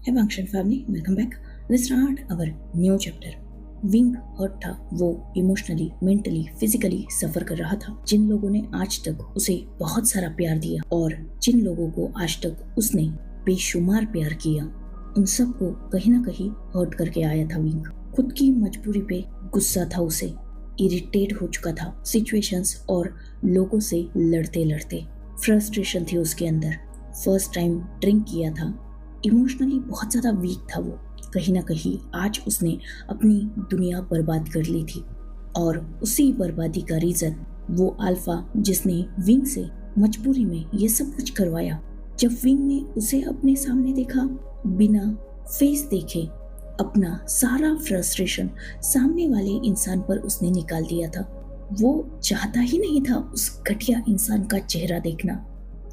Hey Function family, welcome back. Let's start our new chapter. Wing hurt था। वो emotionally, mentally, physically सफर कर रहा था। जिन लोगों ने आज तक उसे बहुत सारा प्यार दिया और जिन लोगों को आज तक उसने बेशुमार प्यार किया, उन सबको कहीं ना कहीं हर्ट करके आया था विंग। खुद की मजबूरी पे गुस्सा था उसे, इरिटेट हो चुका था सिचुएशंस और लोगों से लड़ते लड़ते। फ्रस्ट्रेशन थी उसके अंदर। फर्स्ट टाइम ड्रिंक किया था, इमोशनली बहुत ज़्यादा वीक था वो। कहीं ना कहीं आज उसने अपनी दुनिया बर्बाद कर ली थी और उसी बर्बादी का रीज़न वो अल्फा जिसने विंग से मजबूरी में ये सब कुछ करवाया। जब विंग ने उसे अपने सामने देखा, बिना फेस देखे अपना सारा फ्रस्ट्रेशन सामने वाले इंसान पर उसने निकाल दिया था। वो चाहता ही नहीं था उस घटिया इंसान का चेहरा देखना,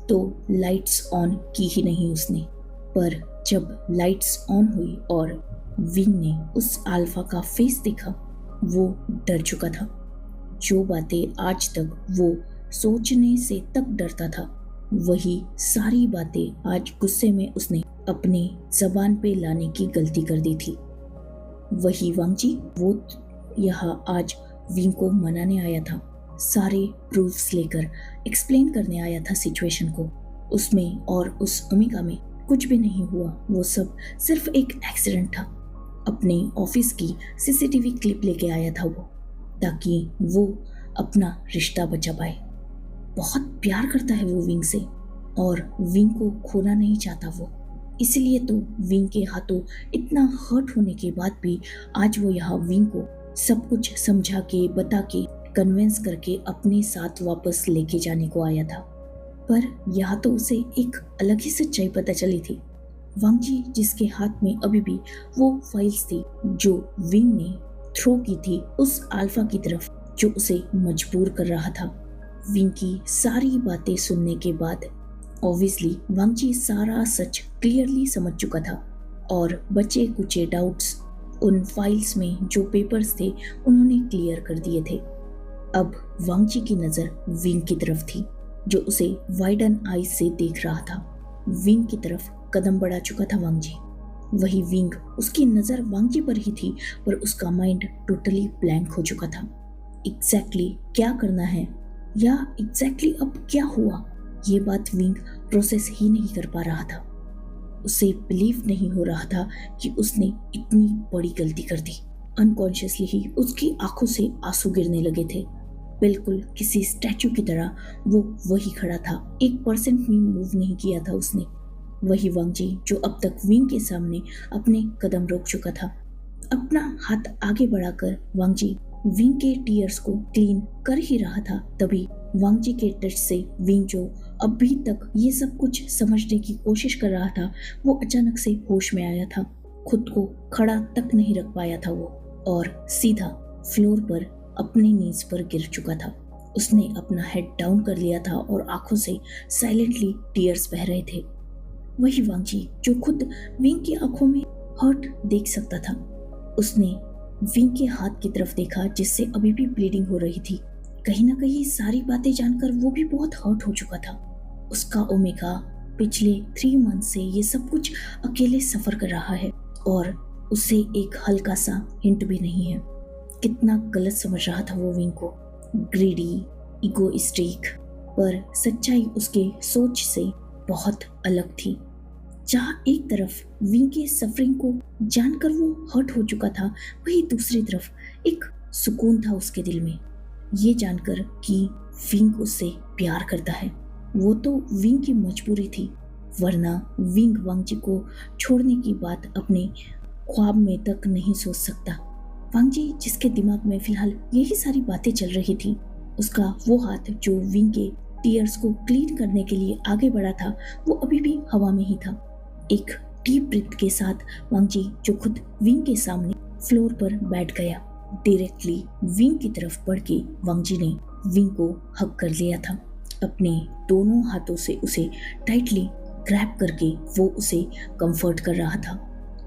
तो लाइट्स ऑन की ही नहीं उसने। पर जब लाइट्स ऑन हुई और विंग ने उस अल्फा का फेस देखा, वो डर चुका था। जो बातें आज तक वो सोचने से तक डरता था, वही सारी बातें आज गुस्से में उसने अपने जबान पे लाने की गलती कर दी थी। वही वांगजी, वो यहाँ आज विंग को मनाने आया था, सारे प्रूफ्स लेकर एक्सप्लेन करने आया था सिचुएशन को। उसमें और उस ओमेगा में कुछ भी नहीं हुआ, वो सब सिर्फ एक एक्सीडेंट था। अपने ऑफिस की सीसीटीवी क्लिप लेके आया था वो, ताकि वो अपना रिश्ता बचा पाए। बहुत प्यार करता है वो विंग से और विंग को खोना नहीं चाहता वो। इसलिए तो विंग के हाथों इतना हर्ट होने के बाद भी आज वो यहाँ विंग को सब कुछ समझा के, बता के, कन्विंस करके अपने साथ वापस लेके जाने को आया था। पर यहाँ तो उसे एक अलग ही सच्चाई पता चली थी। वांगजी जिसके हाथ में अभी भी वो फाइल्स थी जो विंग ने थ्रो की थी उस अल्फा की तरफ, जो उसे मजबूर कर रहा था। विंग की सारी बातें सुनने के बाद ऑब्वियसली वांगजी सारा सच क्लियरली समझ चुका था और बचे कुचे डाउट्स उन फाइल्स में जो पेपर्स थे उन्होंने क्लियर कर दिए थे। अब वांगजी की नज़र विंग की तरफ थी, जो उसे वाइडन आईज से देख रहा था। विंग की तरफ कदम बढ़ा चुका था वांगजी। वही विंग, उसकी नज़र वांगजी पर ही थी, पर उसका माइंड टोटली ब्लैंक हो चुका था। एग्जैक्टली क्या करना है या एग्जैक्टली अब क्या हुआ, ये बात विंग प्रोसेस ही नहीं कर पा रहा था। उसे बिलीव नहीं हो रहा था कि उसने इतनी बड़ी गलती कर दी। अनकॉन्शियसली ही उसकी आंखों से आंसू गिरने लगे थे। बिल्कुल किसी स्टैचू की तरह वो वही खड़ा था, 1% भी मूव नहीं किया था उसने। वही वांगजी जो अब तक विंग के सामने अपने कदम रोक चुका था। अपना हाथ आगे बढ़ाकर वांगजी विंग के टीयर्स को क्लीन कर ही रहा था, तभी वांगजी के टच से विंग जो अभी तक ये सब कुछ समझने की कोशिश कर रहा था, वो अचानक से होश में आया था। खुद को खड़ा तक नहीं रख पाया था वो और सीधा फ्लोर पर अपने नीज पर गिर चुका था। उसने अपना हेड डाउन कर लिया था और आंखों से साइलेंटली टीयर्स बह रहे थे। वही वांगजी जो खुद विंग की आंखों में हर्ट देख सकता था, उसने विंग के हाथ की तरफ देखा जिससे अभी भी ब्लीडिंग हो रही थी। कहीं ना कहीं सारी बातें जानकर वो भी बहुत हर्ट हो चुका था। उसका ओमेगा पिछले 3 मंथ से ये सब कुछ अकेले सफर कर रहा है और उसे एक हल्का सा हिंट भी नहीं है। कितना गलत समझ रहा था वो विंग को, ग्रीडी, इगोइस्टिक, पर सच्चाई उसके सोच से बहुत अलग थी। जहाँ एक तरफ विंग के सफरिंग को जानकर वो हर्ट हो चुका था, वही दूसरी तरफ एक सुकून था उसके दिल में, ये जानकर कि विंग उससे प्यार करता है। वो तो विंग की मजबूरी थी, वरना विंग वांगजी को छोड़ने की बात अपने ख्वाब में तक नहीं सोच सकता। वांगजी जिसके दिमाग में फिलहाल यही सारी बातें चल रही थी, उसका वो हाथ जो विंग के टीयर्स को क्लीन करने के लिए आगे बढ़ा था, वो अभी भी हवा में ही था। एक डीप ब्रीथ के साथ वांगजी जो खुद विंग के सामने फ्लोर पर बैठ गया, डायरेक्टली विंग की तरफ बढ़ के वांगजी ने विंग को हग कर लिया था। अपने दोनों हाथों से उसे टाइटली ग्रैब करके वो उसे कंफर्ट कर रहा था,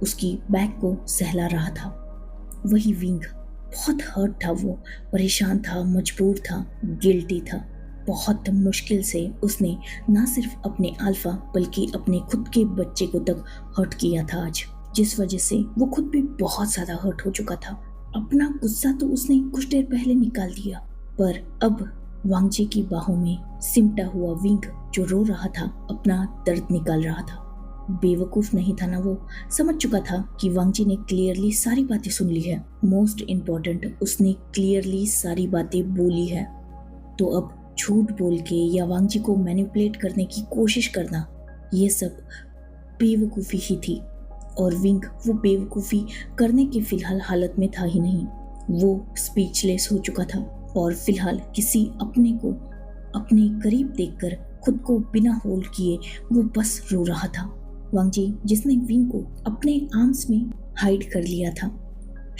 उसकी बैक को सहला रहा था। वही विंग बहुत हर्ट था, वो परेशान था, मजबूर था, गिल्टी था, बहुत मुश्किल से उसने ना सिर्फ अपने अल्फा बल्कि अपने खुद के बच्चे को तक हर्ट किया था आज, जिस वजह से वो खुद भी बहुत ज्यादा हर्ट हो चुका था। अपना गुस्सा तो उसने कुछ देर पहले निकाल दिया, पर अब वांगजी की बाहों में सिमटा हुआ विंग जो रो रहा था अपना दर्द निकाल रहा था। बेवकूफ नहीं था ना वो, समझ चुका था कि वांगजी ने क्लियरली सारी बातें सुन ली है। मोस्ट इम्पोर्टेंट, उसने क्लियरली सारी बातें बोली है। तो अब झूठ बोल के या वांगजी को मैनिपुलेट करने की कोशिश करना, ये सब बेवकूफ़ी ही थी। और विंग वो बेवकूफ़ी करने के फिलहाल हालत में था ही नहीं। वो स्पीचलेस हो चुका था और फिलहाल किसी अपने को अपने करीब देखकर खुद को बिना होल्ड किए वो बस रो रहा था। वांगजी जिसने विंग को अपने आर्म्स में हाइड कर लिया था,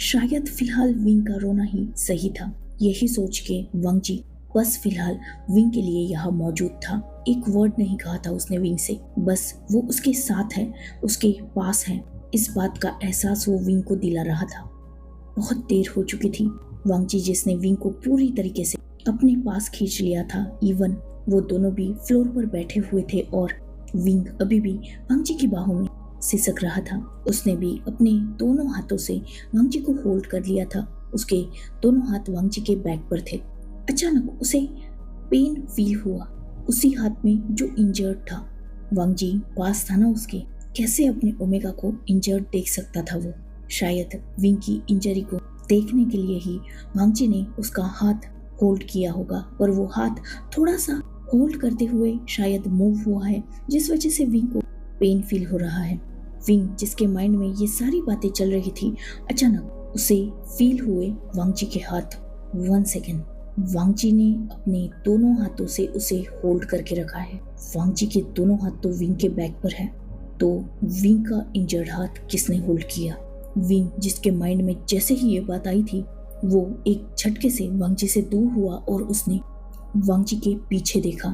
शायद फिलहाल विंग का रोना ही सही था। यही सोच के वांगजी बस फिलहाल विंग के लिए यहाँ मौजूद था। एक वर्ड नहीं कहा था उसने विंग से, बस वो उसके साथ है, उसके पास है, इस बात का एहसास वो विंग को दिला रहा था। बहुत देर हो चुकी थी। वांगजी जिसने विंग को पूरी तरीके से अपने पास खींच लिया था, इवन वो दोनों भी फ्लोर पर बैठे हुए थे और विंग अभी भी वांगजी की बाहों में सिसक रहा था। उसने भी अपने दोनों हाथों से वांगजी को होल्ड कर लिया था। उसके दोनों हाथ वांगजी के बैक पर थे। अचानक उसे पेन फील हुआ उसी हाथ में जो इंजर्ड था। वांगजी पास था ना उसके, कैसे अपने ओमेगा को इंजर्ड देख सकता था वो? शायद विंग की इंजरी को देखने के लिए ही वांगजी ने उसका हाथ होल्ड किया होगा, पर वो हाथ थोड़ा सा होल्ड करते हुए शायद मूव हुआ है, जिस वजह से विंग को पेन फील हो रहा है। विंग जिसके माइंड में ये सारी बातें चल रही थी, अचानक उसे फील हुए वांगजी के हाथ। 1 सेकेंड, वांगजी ने अपने दोनों हाथों से उसे होल्ड करके रखा है। वांगजी के दोनों हाथ तो विंग के बैक पर है, तो विंग का इंजर्ड हाथ किसने होल्ड किया? विंग जिसके माइंड में जैसे ही ये बात आई थी, वो एक झटके से वांगजी से दूर हुआ और उसने वांगजी के पीछे देखा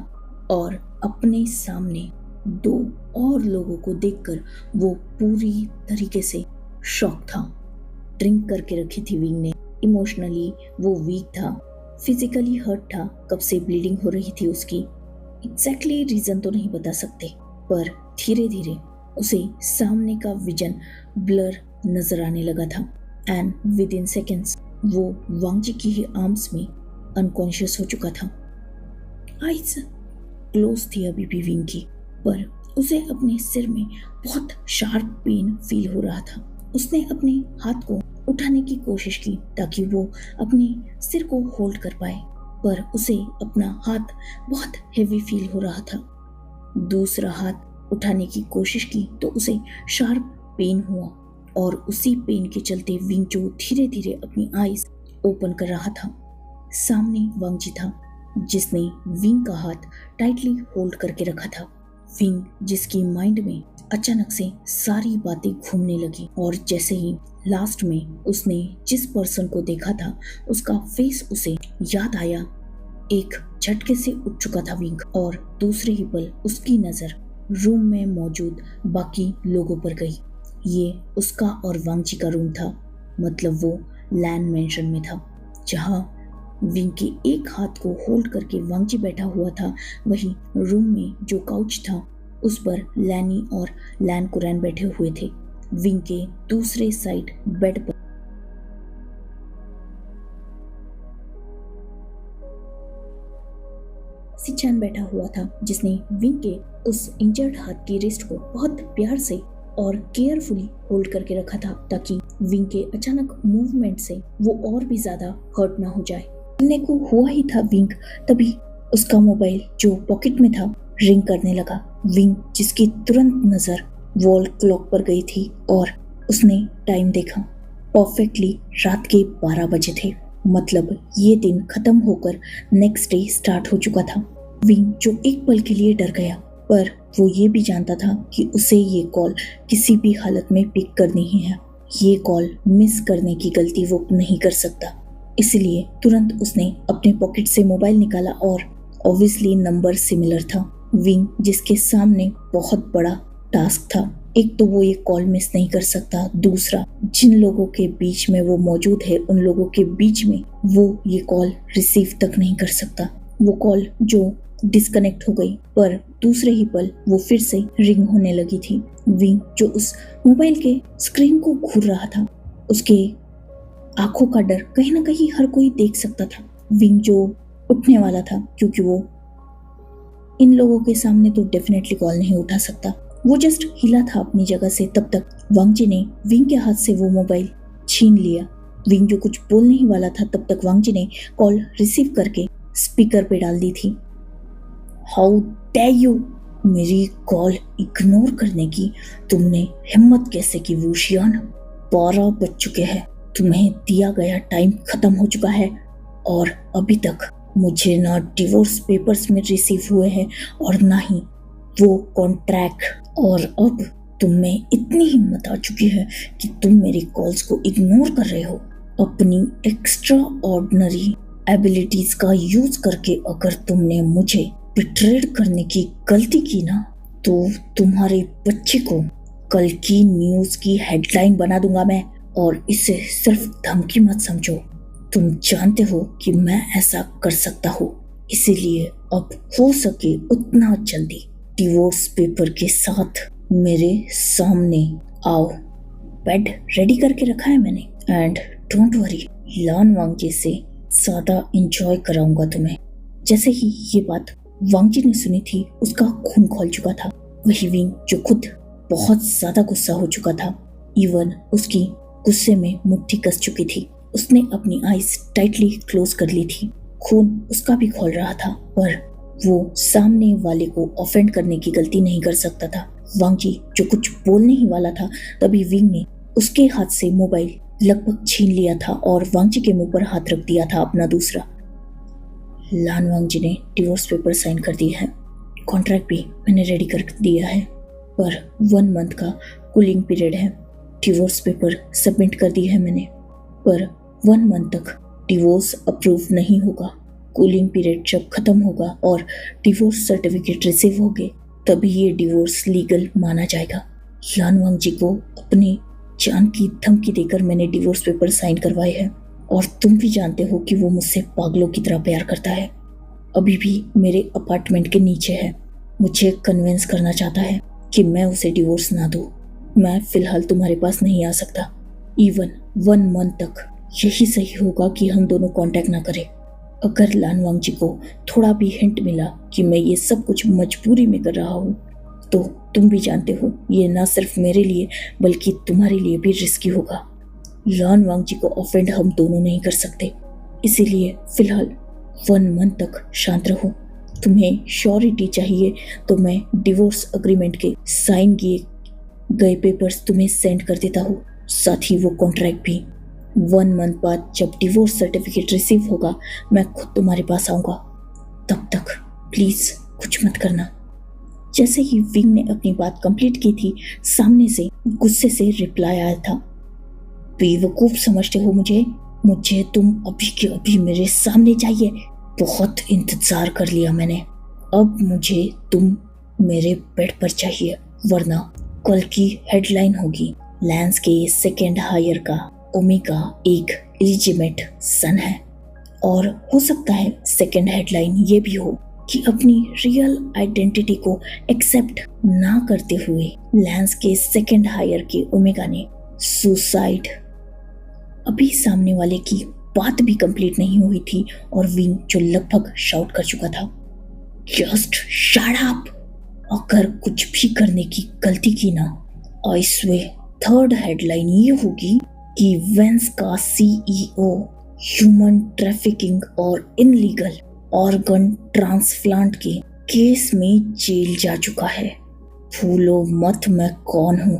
और अपने सामने 2 और लोगों को देखकर वो पूरी तरीके से शॉक था। ड्रिंक करके रखी थी विंग ने, इमोशनली वो वीक था, फिजिकली हर्ट था, कब से ब्लीडिंग हो रही थी उसकी। एग्जैक्टली रीजन तो नहीं बता सकते, पर धीरे धीरे उसे सामने का विजन ब्लर नजर आने लगा था एंड विद इन सेकेंड्स वो वांगजी की ही आर्म्स में अनकॉन्शियस हो चुका था। आइज क्लोज थी अभी भी विंग की, पर उसे अपने सिर में बहुत शार्प पेन फील हो रहा था। उसने अपने हाथ को उठाने की कोशिश की ताकि वो अपने सिर को होल्ड कर पाए, पर उसे अपना हाथ बहुत हेवी फील हो रहा था। दूसरा हाथ उठाने की कोशिश की तो उसे शार्प पेन हुआ और उसी पेन के चलते विंग जो धीरे धीरे अपनी आईज ओपन कर रहा था। सामने वांगजी था जिसने विंग का हाथ टाइटली होल्ड करके रखा था। विंग जिसकी माइंड में अचानक से सारी बातें घूमने लगी और जैसे ही लास्ट में उसने जिस पर्सन को देखा था उसका फेस उसे याद आया, एक झटके से उठ चुका था विंग और दूसरे ही पल उसकी नजर रूम में मौजूद बाकी लोगों पर गई। ये उसका और वांगजी का रूम था, मतलब वो लैंड मेंशन में था जहाँ विंग के एक हाथ को होल्ड करके वांगजी बैठा हुआ था। वही रूम में जो काउच था उस पर लैनी और लैन कुरैन बैठे हुए थे। विंग के दूसरे साइड बेड पर सिचान बैठा हुआ था जिसने विंग के उस इंजर्ड हाथ की रिस्ट को बहुत प्यार से और केयरफुली होल्ड करके रखा था ताकि विंग के अचानक मूवमेंट से वो और भी ज्यादा हर्ट ना हो जाए। करने को हुआ ही था विंग, तभी उसका मोबाइल जो पॉकेट में था रिंग करने लगा। विंग जिसकी तुरंत नजर वॉल क्लॉक पर गई थी और उसने टाइम देखा, परफेक्टली रात के 12 बजे थे। मतलब ये दिन खत्म होकर नेक्स्ट डे स्टार्ट हो चुका था। विंग जो एक पल के लिए डर गया, पर वो ये भी जानता था कि उसे ये कॉल किसी भी हालत में पिक करनी ही है। ये कॉल मिस करने की गलती वो नहीं कर सकता, इसलिए तुरंत उसने अपने पॉकेट से मोबाइल निकाला और ऑब्वियसली नंबर सिमिलर था। विंग जिसके सामने बहुत बड़ा टास्क था, एक तो वो ये कॉल मिस नहीं कर सकता, दूसरा जिन लोगों के बीच में वो मौजूद है उन लोगों के बीच में वो ये कॉल रिसीव तक नहीं कर सकता। वो कॉल जो डिस्कनेक्ट हो गई, पर दूसरे ही पल वो फिर से रिंग होने लगी थी। विंग जो उस मोबाइल के स्क्रीन को घूर रहा था, उसके आंखों का डर कहीं ना कहीं हर कोई देख सकता था। विंग जो उठने वाला था, क्योंकि वो इन लोगों के सामने तो डेफिनेटली कॉल नहीं उठा सकता, वो जस्ट हिला था अपनी जगह से। तब तक वांगजी ने विंग के हाथ से वो मोबाइल छीन लिया। विंग जो कुछ बोल नहीं वाला था, तब तक वांगजी ने कॉल रिसीव करके स्पीकर पे डाल दी थी। हाउ डेयर यू, मेरी कॉल इग्नोर करने की तुमने हिम्मत कैसे की वूशियान? 12 बज चुके हैं, तुम्हें दिया गया टाइम खत्म हो चुका है और अभी तक मुझे ना डिवोर्स पेपर्स में रिसीव हुए हैं और ना ही वो कॉन्ट्रैक्ट, और अब तुम में इतनी हिम्मत आ चुकी है कि तुम मेरी कॉल्स को इग्नोर कर रहे हो। अपनी एक्स्ट्रा ऑर्डिनरी एबिलिटीज का यूज करके अगर तुमने मुझे बिट्रेड करने की गलती की ना, तो तुम्हारे बच्चे को कल की न्यूज की हेडलाइन बना दूंगा मैं। और इसे सिर्फ धमकी मत समझो, तुम जानते हो कि मैं ऐसा कर सकता हूँ, इसीलिए अब हो सके उतना जल्दी डिवोर्स पेपर के साथ मेरे सामने आओ। बेड रेडी करके रखा है मैंने, एंड डोंट वरी, लान वांगजी से ज्यादा एंजॉय कराऊंगा तुम्हें। जैसे ही ये बात वांगजी ने सुनी थी, उसका खून खौल चुका था। वही विंग जो खुद बहुत ज्यादा गुस्सा हो चुका था, इवन उसकी गुस्से में मुट्ठी कस चुकी थी। उसने अपनी आईज टाइटली क्लोज कर ली थी। खून उसका भी खौल रहा था, पर वो सामने वाले को ऑफेंड करने की गलती नहीं कर सकता था। वांगजी जो कुछ बोलने ही वाला था, तभी विंग ने उसके हाथ से मोबाइल लगभग छीन लिया था और वांगजी के मुंह पर हाथ रख दिया था अपना दूसरा। लान वांगजी ने डिवोर्स पेपर साइन कर दिया है, कॉन्ट्रैक्ट भी मैंने रेडी कर दिया है, पर 1 मंथ का कूलिंग पीरियड है। डिवोर्स पेपर सबमिट कर दिया है मैंने, पर 1 मंथ तक डिवोर्स अप्रूव नहीं होगा। कूलिंग पीरियड जब खत्म होगा और डिवोर्स सर्टिफिकेट रिसीव होंगे, तभी ये डिवोर्स लीगल माना जाएगा। लान वांगजी को अपनी जान की धमकी देकर मैंने डिवोर्स पेपर साइन करवाए हैं, और तुम भी जानते हो कि वो मुझसे पागलों की तरह प्यार करता है। अभी भी मेरे अपार्टमेंट के नीचे है, मुझे कन्विंस करना चाहता है कि मैं उसे डिवोर्स ना दूं। मैं फिलहाल तुम्हारे पास नहीं आ सकता। इवन 1 मंथ तक यही सही होगा कि हम दोनों कांटेक्ट ना करें। अगर लान वांगजी को थोड़ा भी हिंट मिला कि मैं ये सब कुछ मजबूरी में कर रहा हूँ, तो तुम भी जानते हो ये ना सिर्फ मेरे लिए बल्कि तुम्हारे लिए भी रिस्की होगा। लान वांगजी को ऑफेंड हम दोनों नहीं कर सकते, इसीलिए फिलहाल 1 मंथ तक शांत रहो। तुम्हें श्योरिटी चाहिए तो मैं डिवोर्स अग्रीमेंट के साइन किए गए पेपर्स तुम्हें सेंड कर देता हूँ, साथ ही वो कॉन्ट्रैक्ट भी। 1 मंथ बाद जब डिवोर्स सर्टिफिकेट रिसीव होगा, मैं खुद तुम्हारे पास आऊंगा। तब तक प्लीज कुछ मत करना। जैसे ही विंग ने अपनी बात कंप्लीट की थी, सामने से गुस्से से रिप्लाई आया था, बेवकूफ समझते हो मुझे तुम अभी के अभी मेरे सामने चाहिए। बहुत इंतजार कर लिया मैंने, अब मुझे तुम मेरे बेड पर चाहिए, वरना कल की हेडलाइन होगी लैंस के सेकेंड हायर का ओमेगा एक इलिजिमेट सन है। और हो सकता है सेकेंड हेडलाइन ये भी हो कि अपनी रियल आइडेंटिटी को एक्सेप्ट ना करते हुए लैंस के सेकेंड हायर के ओमेगा ने सुसाइड। अभी सामने वाले की बात भी कंप्लीट नहीं हुई थी और विंग जो लगभग शाउट कर चुका था, जस्ट शट अप। अगर कुछ भी करने की गलती की ना, आई स्वेयर थर्ड हेडलाइन ये होगी कि वेंस का सीईओ ह्यूमन ट्रैफिकिंग और इनलीगल ऑर्गन ट्रांसप्लांट के केस में जेल जा चुका है। भूलो मत मैं कौन हूँ।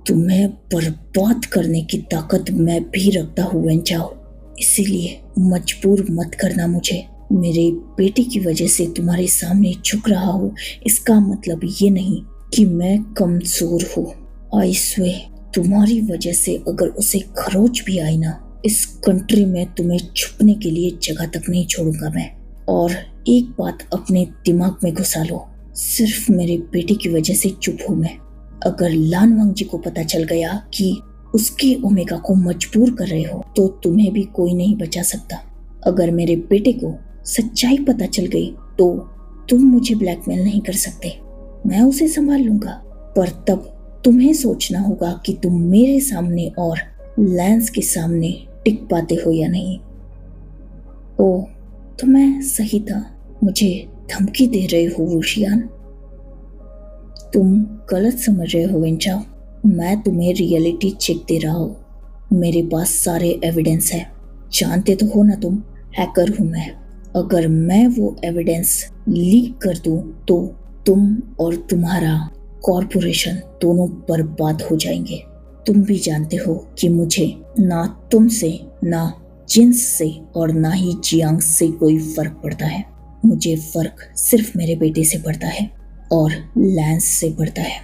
तुम्हें बर्बाद करने की ताकत मैं भी रखता हूँ वेंचाओ, इसीलिए मजबूर मत करना मुझे। मेरे बेटे की वजह से तुम्हारे सामने झुक रहा हूँ, इसका मतलब ये नहीं कि मैं कमजोर हूँ। आई स्वेयर तुम्हारी वजह से अगर उसे खरोच भी आई ना, इस कंट्री में तुम्हें छुपने के लिए जगह तक नहीं छोड़ूंगा मैं। और एक बात अपने दिमाग में घुसा लो, सिर्फ मेरे बेटे की वजह से चुप हूँ मैं। अगर लान वांगजी को पता चल गया कि उसके ओमेगा को मजबूर कर रहे हो, तो तुम्हें भी कोई नहीं बचा सकता। अगर मेरे बेटे को सच्चाई पता चल गई तो तुम मुझे ब्लैकमेल नहीं कर सकते। मैं उसे संभाल लूंगा, पर तब तुम्हें सोचना होगा कि तुम मेरे सामने और लैंस के सामने टिक पाते हो या नहीं। ओह, तो मैं सही था। मुझे धमकी दे रहे हो वुशियान? तुम गलत समझ रहे हो वेंचाओ। मैं तुम्हें रियलिटी चेक दे रहा हूँ। मेरे पास सारे एविडेंस है। जानते तो हो ना तुम, हैकर हूँ मैं। अगर मैं वो एविडेंस लीक कर दूँ तो तुम और तुम्हारा कॉरपोरेशन दोनों बर्बाद हो जाएंगे। तुम भी जानते हो कि मुझे ना तुमसे, ना जिन्स से और ना ही जियांग से कोई फर्क पड़ता है। मुझे फर्क सिर्फ मेरे बेटे से पड़ता है और लैंस से पड़ता है।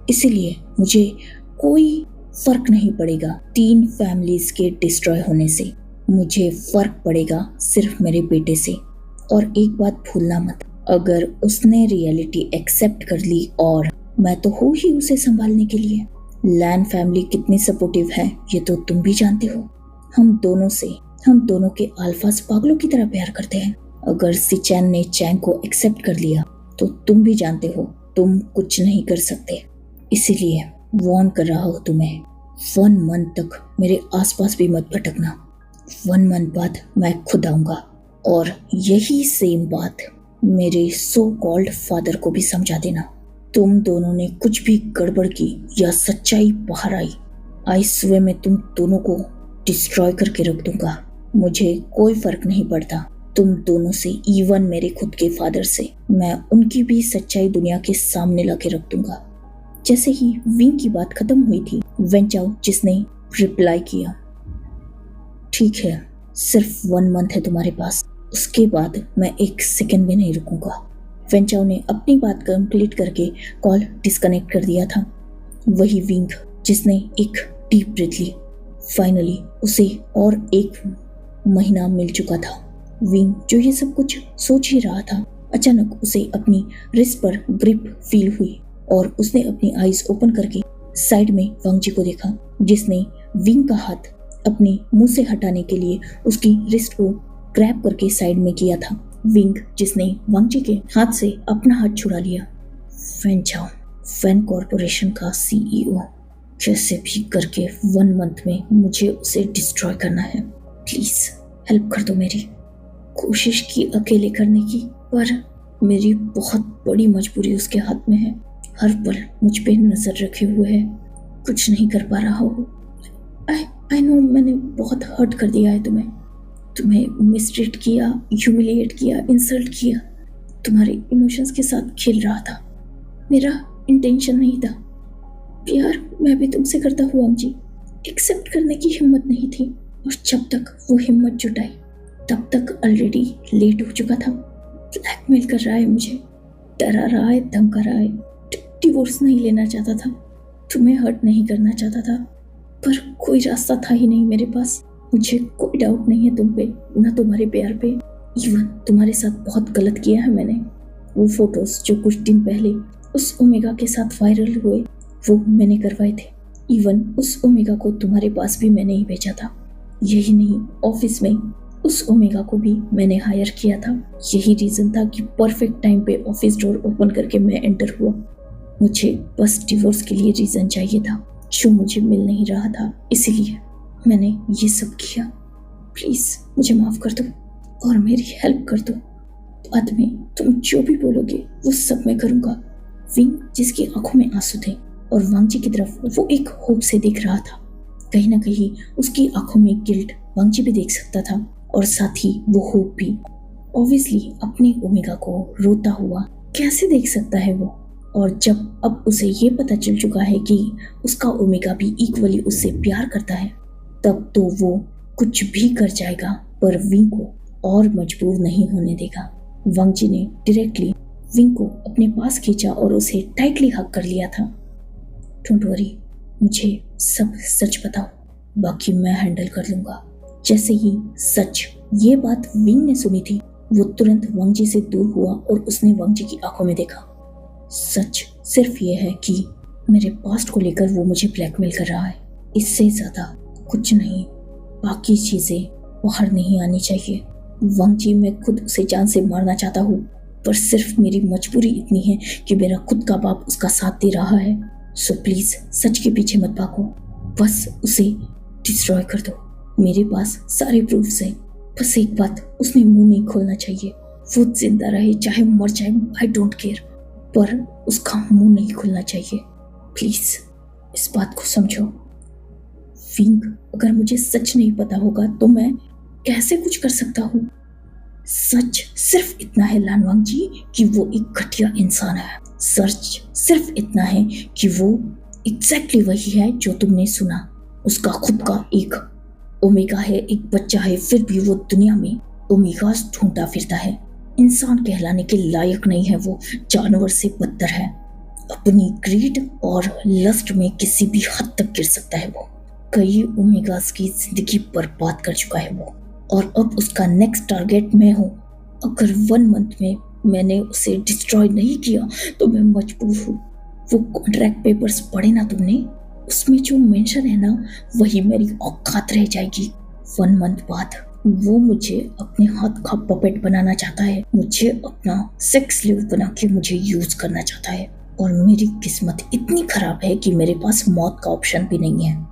इसीलिए मुझे कोई फर्क नहीं पड़ेगा 3 फैमिलीज के डिस्ट्रॉय होने से। मुझे फर्क पड़ेगा सिर्फ मेरे बेटे से। और एक बात भूलना मत, अगर उसने रियलिटी एक्सेप्ट कर ली और मैं तो हूँ ही उसे संभालने के लिए। लैन फैमिली कितनी सपोर्टिव है ये तो तुम भी जानते हो। हम दोनों के अल्फास पागलों की तरह प्यार करते हैं। अगर सिचैन ने चैंग को एक्सेप्ट कर लिया तो तुम भी जानते हो तुम कुछ नहीं कर सकते। इसीलिए वार्न कर रहा हूँ तुम्हें, 1 मंथ तक मेरे आसपास भी मत भटकना। 1 मंथ बाद मैं खुद आऊंगा और यही सेम बात मेरे सो कॉल्ड फादर को भी समझा देना। तुम दोनों ने कुछ भी गड़बड़ की या सच्चाई बाहर आई स्वे में तुम दोनों को डिस्ट्रॉय करके रख दूंगा। मुझे कोई फर्क नहीं पड़ता तुम दोनों से, इवन मेरे खुद के फादर से। मैं उनकी भी सच्चाई दुनिया के सामने लाके रख दूंगा। जैसे ही विंग की बात खत्म हुई थी, वेंचाओ जिसने रिप्लाई किया, ठीक है, सिर्फ 1 मंथ है तुम्हारे पास, उसके बाद मैं 1 सेकंड भी नहीं रुकूंगा। वेंचाओ ने अपनी बात कंप्लीट करके कॉल डिस्कनेक्ट कर दिया था। वही विंग जिसने एक डीप ब्रीथ ली। फाइनली उसे और 1 महीना मिल चुका था। विंग जो ये सब कुछ सोच ही रहा था, अचानक उसे अपनी रिस्ट पर ग्रिप फील हुई और उसने अपनी आईज ओपन करके साइड में वांगजी को देखा, जिसने विंग का हाथ अपने मुंह से हटाने के लिए उसकी रिस्ट को ग्रैब करके साइड में किया था। विंग जिसने वांगजी के हाथ से अपना हाथ छुड़ा लिया। वेंचाओ, फैन कॉरपोरेशन का CEO, कैसे भी करके 1 मंथ में मुझे उसे डिस्ट्रॉय करना है। प्लीज हेल्प कर दो मेरी। कोशिश की अकेले करने की, पर मेरी बहुत बड़ी मजबूरी उसके हाथ में है। हर पल मुझ पे नजर रखे हुए है, कुछ नहीं कर पा रहा हूँ। आई नो मैंने बहुत हर्ट कर दिया है तुम्हें मिसट्रीट किया, ह्यूमिलिएट किया, इंसल्ट किया। तुम्हारे इमोशंस के साथ खेल रहा था। मेरा इंटेंशन नहीं था। प्यार मैं भी तुमसे करता हुआ वांगजी, एक्सेप्ट करने की हिम्मत नहीं थी। और जब तक वो हिम्मत जुटाई तब तक ऑलरेडी लेट हो चुका था। ब्लैकमेल कर रहा है मुझे, डरा रहा है, धमका रहा है। डिवोर्स नहीं लेना चाहता था, तुम्हें हर्ट नहीं करना चाहता था, पर कोई रास्ता था ही नहीं मेरे पास। मुझे कोई डाउट नहीं है तुम पे, ना तुम्हारे प्यार पे। इवन तुम्हारे साथ बहुत गलत किया है मैंने। वो फोटोज जो कुछ दिन पहले उस ओमेगा के साथ वायरल हुए, वो मैंने करवाए थे। इवन उस ओमेगा को तुम्हारे पास भी मैंने ही भेजा था। यही नहीं, ऑफिस में उस ओमेगा को भी मैंने हायर किया था। यही रीजन था कि परफेक्ट टाइम पे ऑफिस डोर ओपन करके मैं एंटर हुआ। मुझे बस डिवोर्स के लिए रीजन चाहिए था जो मुझे मिल नहीं रहा था, इसीलिए मैंने ये सब किया। प्लीज मुझे माफ कर दो और मेरी हेल्प कर दो। बाद में तुम जो भी बोलोगे वो सब मैं करूंगा। विंग जिसकी आंखों में आंसू थे और वांगजी की तरफ वो एक होप से देख रहा था। कहीं ना कहीं उसकी आंखों में गिल्ट वांगजी भी देख सकता था और साथ ही वो होप भी। ऑब्वियसली अपने ओमेगा को रोता हुआ कैसे देख सकता है वो। और जब अब उसे ये पता चल चुका है कि उसका ओमेगा भी इक्वली उससे प्यार करता है, तब तो वो कुछ भी कर जाएगा, पर विंग को और मजबूर नहीं होने देगा। वांगजी ने डायरेक्टली विंग को अपने पास खींचा और उसे टाइटली हग कर लिया था। डोंट वरी, मुझे सब सच बताओ, बाकी मैं हैंडल कर लूंगा। जैसे ही सच ये बात विंग ने सुनी थी, वो तुरंत वांगजी से दूर हुआ और उसने वांगजी की आंखों में देखा। सच सिर्फ ये है कि मेरे पास्ट को लेकर वो मुझे ब्लैकमेल कर रहा है, इससे ज्यादा कुछ नहीं। बाकी चीजें बाहर नहीं आनी चाहिए। वांग जी, मैं खुद उसे जान से मारना चाहता हूँ, पर सिर्फ मेरी मजबूरी इतनी है कि मेरा खुद का बाप उसका साथ दे रहा है। सो प्लीज सच के पीछे मत भागो, बस उसे डिस्ट्रॉय कर दो। मेरे पास सारे प्रूफ्स हैं, बस एक बात, उसने मुंह नहीं खोलना चाहिए। वो जिंदा रहे चाहे मर जाए, आई डोंट केयर, पर उसका मुंह नहीं खोलना चाहिए। प्लीज इस बात को समझो। विंग, अगर मुझे सच नहीं पता होगा तो मैं कैसे कुछ कर सकता हूँ? सच सिर्फ इतना है लानवांग जी कि वो एक घटिया इंसान है। सच सिर्फ इतना है कि वो एग्जैक्टली वही है जो तुमने सुना। उसका खुद का एक ओमेगा है, एक बच्चा है, फिर भी वो दुनिया में ओमेगास ढूंढता फिरता है। इंसान कहलाने के लायक नहीं है वो, जानवर से बदतर है। अपनी ग्रीड और लस्ट में किसी भी हद तक गिर सकता है वो। कई ओमेगास की जिंदगी बर्बाद कर चुका है वो, और अब उसका नेक्स्ट टारगेट मैं हूँ। अगर 1 मंथ में मैंने उसे डिस्ट्रॉय नहीं किया तो मैं मजबूर हूँ। वो कॉन्ट्रैक्ट पेपर्स पढ़े ना तुमने? उसमें जो मेंशन है ना, वही मेरी औकात रह जाएगी। 1 मंथ बाद वो मुझे अपने हाथ का पपेट बनाना चाहता है, मुझे अपना सेक्स स्लेव बना के मुझे यूज करना चाहता है। और मेरी किस्मत इतनी खराब है कि मेरे पास मौत का ऑप्शन भी नहीं है।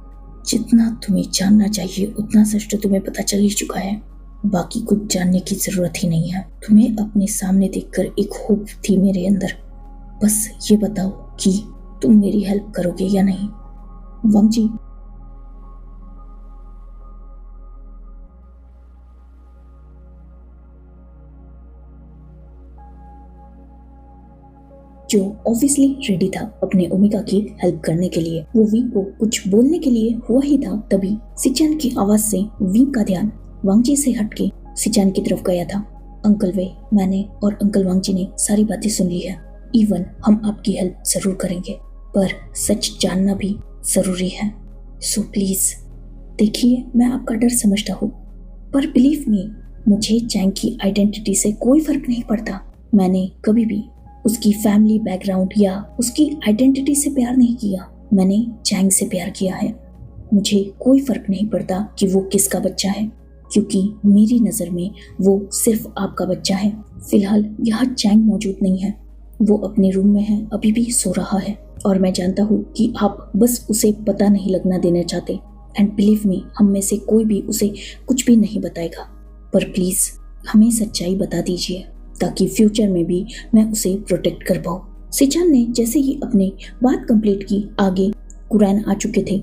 जितना तुम्हें जानना चाहिए उतना सच तो तुम्हें पता चल ही चुका है। बाकी कुछ जानने की जरूरत ही नहीं है। तुम्हें अपने सामने देखकर एक होप थी मेरे अंदर। बस ये बताओ कि तुम मेरी हेल्प करोगे या नहीं? वांग जी, जो ऑब्वियसली रेडी था अपने ओमेगा की हेल्प करने के लिए। वो विंग को कुछ बोलने के लिए हुआ ही था, तभी सिचान की आवाज से विंग का ध्यान वांग जी से हटके सिचान की तरफ गया था। अंकल वे, मैंने और अंकल वांग जी ने सारी बातें सुन ली है। इवन हम आपकी हेल्प जरूर करेंगे, पर सच जानना भी जरूरी है। सो प्लीज, देखिए मैं आपका डर समझता हूँ, पर बिलीव मी, मुझे चैंग की आइडेंटिटी से कोई फर्क नहीं पड़ता। मैंने कभी भी उसकी फैमिली बैकग्राउंड या उसकी आइडेंटिटी से प्यार नहीं किया। मैंने चैंग से प्यार किया है। मुझे कोई फर्क नहीं पड़ता कि वो किसका बच्चा है, क्योंकि मेरी नज़र में वो सिर्फ आपका बच्चा है। फिलहाल यहाँ चैंग मौजूद नहीं है, वो अपने रूम में है, अभी भी सो रहा है। और मैं जानता हूँ कि आप बस उसे पता नहीं लगना देना चाहते, एंड बिलीव मी, हम में से कोई भी उसे कुछ भी नहीं बताएगा। पर प्लीज हमें सच्चाई बता दीजिए, ताकि फ्यूचर में भी मैं उसे प्रोटेक्ट कर पाऊँ। सिचान ने जैसे ही अपनी बात कंप्लीट की, आगे कुरैन आ चुके थे।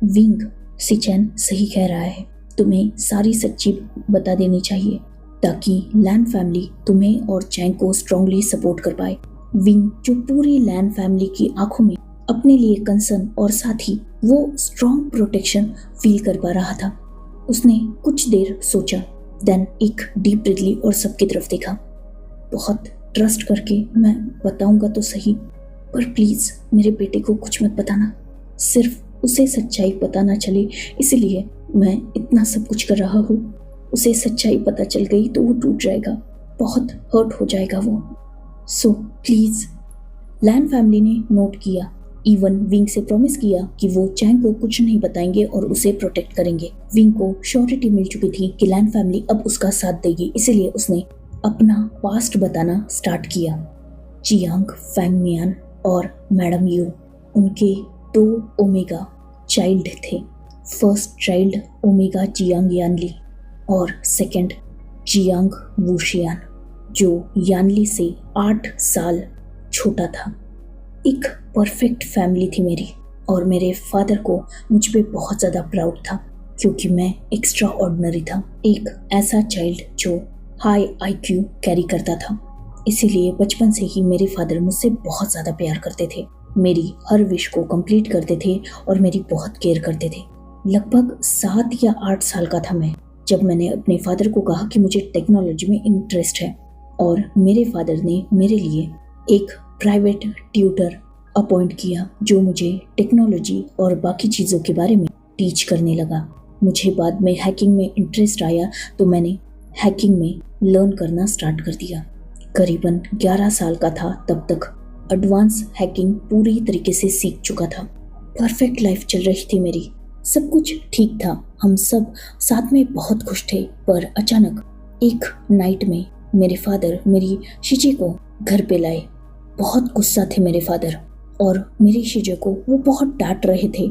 विंग, सिचान सही कह रहा है, तुम्हें सारी सच्ची बता देनी चाहिए, ताकि लैन फैमिली तुम्हें और चैंग को स्ट्रांगली सपोर्ट कर पाए। विंग, जो पूरी लैन फैमिली की आंखों में अपने लिए कंसर्न और साथ ही वो स्ट्रॉन्ग प्रोटेक्शन फील कर पा रहा था, उसने कुछ देर सोचा, देन एक डीप ब्रीथ ली और सबकी तरफ देखा। बहुत ट्रस्ट करके मैं बताऊंगा तो सही, पर प्लीज मेरे बेटे को कुछ मत बताना, सिर्फ उसे सच्चाई पता ना चले, इसलिए मैं इतना सब कुछ कर रहा हूँ। उसे सच्चाई पता चल गई तो वो टूट जाएगा, बहुत हर्ट हो जाएगा वो। So please. लैन फैमिली ने नोट किया, इवन विंग से प्रॉमिस किया कि वो चैंग को कुछ नहीं बताएंगे और उसे प्रोटेक्ट करेंगे। विंग को श्योरिटी मिल चुकी थी कि लैन फैमिली अब उसका साथ देगी, इसीलिए उसने अपना पास्ट बताना स्टार्ट किया। जियांग फैंगमियान और मैडम यू, उनके 2 ओमेगा चाइल्ड थे। First child omega Jiang Yanli और सेकंड जियांग वूशियान, जो यानली से 8 साल छोटा था। एक परफेक्ट फैमिली थी मेरी, और मेरे फादर को मुझ पे बहुत ज़्यादा प्राउड था, क्योंकि मैं एक्स्ट्रा ऑर्डिनरी था, एक ऐसा चाइल्ड जो हाई IQ कैरी करता था। इसीलिए बचपन से ही मेरे फादर मुझसे बहुत ज़्यादा प्यार करते थे, मेरी हर विश को कंप्लीट करते थे और मेरी बहुत केयर करते थे। लगभग 7 या 8 साल का था मैं जब मैंने अपने फादर को कहा कि मुझे टेक्नोलॉजी में इंटरेस्ट है, और मेरे फादर ने मेरे लिए एक प्राइवेट ट्यूटर अपॉइंट किया जो मुझे टेक्नोलॉजी और बाकी चीज़ों के बारे में टीच करने लगा। मुझे बाद में हैकिंग में इंटरेस्ट आया तो मैंने हैकिंग में लर्न करना स्टार्ट कर दिया। करीबन 11 साल का था तब तक एडवांस हैकिंग पूरी तरीके से सीख चुका था। परफेक्ट लाइफ चल रही थी मेरी, सब कुछ ठीक था, हम सब साथ में बहुत खुश थे। पर अचानक एक नाइट में मेरे फादर मेरी शिजे को घर पे लाए। बहुत गुस्सा थे मेरे फादर और मेरी शिजे को वो बहुत डांट रहे थे।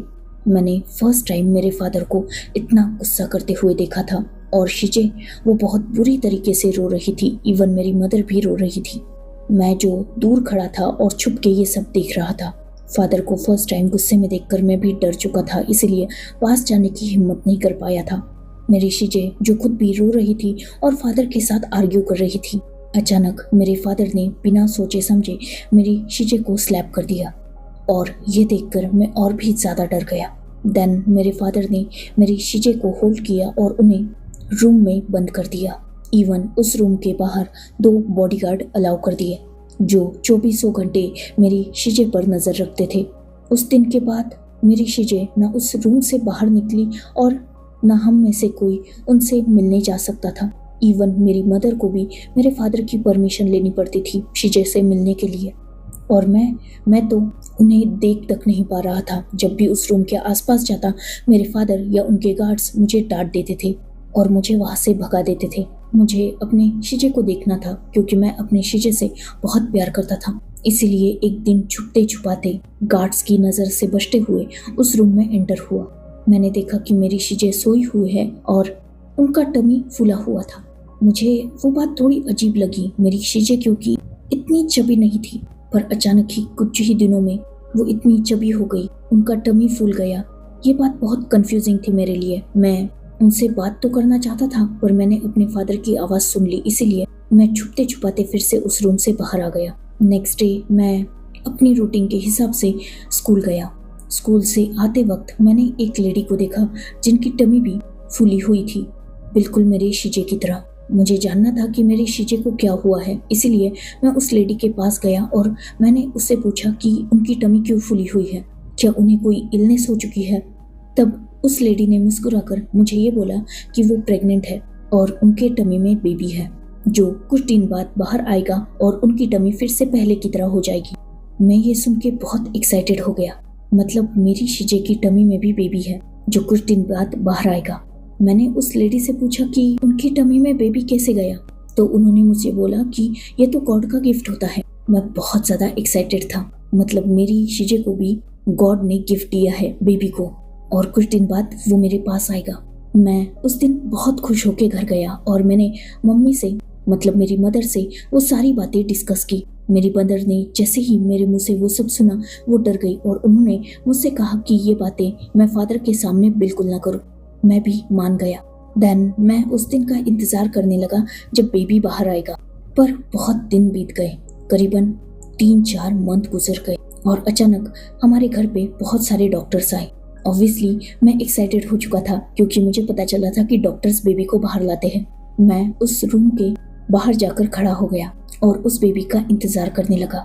मैंने फर्स्ट टाइम मेरे फादर को इतना गुस्सा करते हुए देखा था और शिजे वो बहुत बुरी तरीके से रो रही थी। इवन मेरी मदर भी रो रही थी। मैं जो दूर खड़ा था और छुप के ये सब देख रहा था। फादर को फर्स्ट टाइम गुस्से में देखकर मैं भी डर चुका था, इसलिए पास जाने की हिम्मत नहीं कर पाया था। मेरी शिजे जो खुद भी रो रही थी और फादर के साथ आर्ग्यू कर रही थी। अचानक मेरे फादर ने बिना सोचे समझे मेरी शिजे को स्लैप कर दिया और ये देखकर मैं और भी ज़्यादा डर गया। देन मेरे फादर ने मेरी शिजे को होल्ड किया और उन्हें रूम में बंद कर दिया। इवन उस रूम के बाहर 2 बॉडीगार्ड अलाउ कर दिए जो 24 घंटे मेरी शिजे पर नज़र रखते थे। उस दिन के बाद मेरी शिजे ना उस रूम से बाहर निकली और ना हम में से कोई उनसे मिलने जा सकता था। इवन मेरी मदर को भी मेरे फादर की परमिशन लेनी पड़ती थी शिजे से मिलने के लिए। और मैं तो उन्हें देख तक नहीं पा रहा था। जब भी उस रूम के आसपास जाता मेरे फादर या उनके गार्ड्स मुझे डांट देते थे और मुझे वहाँ से भगा देते थे। मुझे अपने शिजे को देखना था क्योंकि मैं अपने शिजे से बहुत प्यार करता था। इसीलिए एक दिन छुपते छुपाते गार्ड्स की नज़र से बचते हुए उस रूम में एंटर हुआ। मैंने देखा कि मेरी शिजे सोई हुई है और उनका टमी फूला हुआ था। मुझे वो बात थोड़ी अजीब लगी। मेरी शिजे क्योंकि इतनी चबी नहीं थी, पर अचानक ही कुछ ही दिनों में वो इतनी चबी हो गई, उनका टमी फूल गया। ये बात बहुत कंफ्यूजिंग थी मेरे लिए। मैं उनसे बात तो करना चाहता था पर मैंने अपने फादर की आवाज़ सुन ली, इसीलिए मैं छुपते छुपाते फिर से उस रूम से बाहर आ गया। नेक्स्ट डे मैं अपनी रूटीन के हिसाब से स्कूल गया। स्कूल से आते वक्त मैंने एक लेडी को देखा जिनकी टमी भी फूली हुई थी, बिल्कुल मेरी शिजे की तरह। मुझे जानना था कि मेरी शिजे को क्या हुआ है, इसीलिए मैं उस लेडी के पास गया और मैंने उससे पूछा कि उनकी टमी क्यों फूली हुई है, क्या उन्हें कोई इलनेस हो चुकी है। तब उस लेडी ने मुस्कुराकर मुझे ये बोला कि वो प्रेग्नेंट है और उनके टमी में बेबी है जो कुछ दिन बाद बाहर आएगा और उनकी टमी फिर से पहले की तरह हो जाएगी। मैं ये सुन के बहुत एक्साइटेड हो गया। मतलब मेरी शिजे की टमी में भी बेबी है जो कुछ दिन बाद बाहर आएगा। मैंने उस लेडी से पूछा कि उनकी टमी में बेबी कैसे गया, तो उन्होंने मुझे बोला कि ये तो गॉड का गिफ्ट होता है। मैं बहुत ज़्यादा एक्साइटेड था। मतलब मेरी शिजे को भी गॉड ने गिफ्ट दिया है बेबी को और कुछ दिन बाद वो मेरे पास आएगा। मैं उस दिन बहुत खुश होकर घर गया और मैंने मम्मी से मतलब मेरी मदर से वो सारी बातें डिस्कस की। मेरी मदर ने जैसे ही मेरे मुंह से वो सब सुना वो डर गई और उन्होंने मुझसे कहा कि ये बातें मैं फादर के सामने बिल्कुल ना करूं। मैं भी मान गया। देन मैं उस दिन का इंतज़ार करने लगा जब बेबी बाहर आएगा। पर बहुत दिन बीत गए, करीबन 3-4 मंथ गुजर गए और अचानक हमारे घर पे बहुत सारे डॉक्टर्स आए। ऑब्वियसली मैं एक्साइटेड हो चुका था क्योंकि मुझे पता चला था कि डॉक्टर्स बेबी को बाहर लाते हैं। मैं उस रूम के बाहर जाकर खड़ा हो गया और उस बेबी का इंतज़ार करने लगा।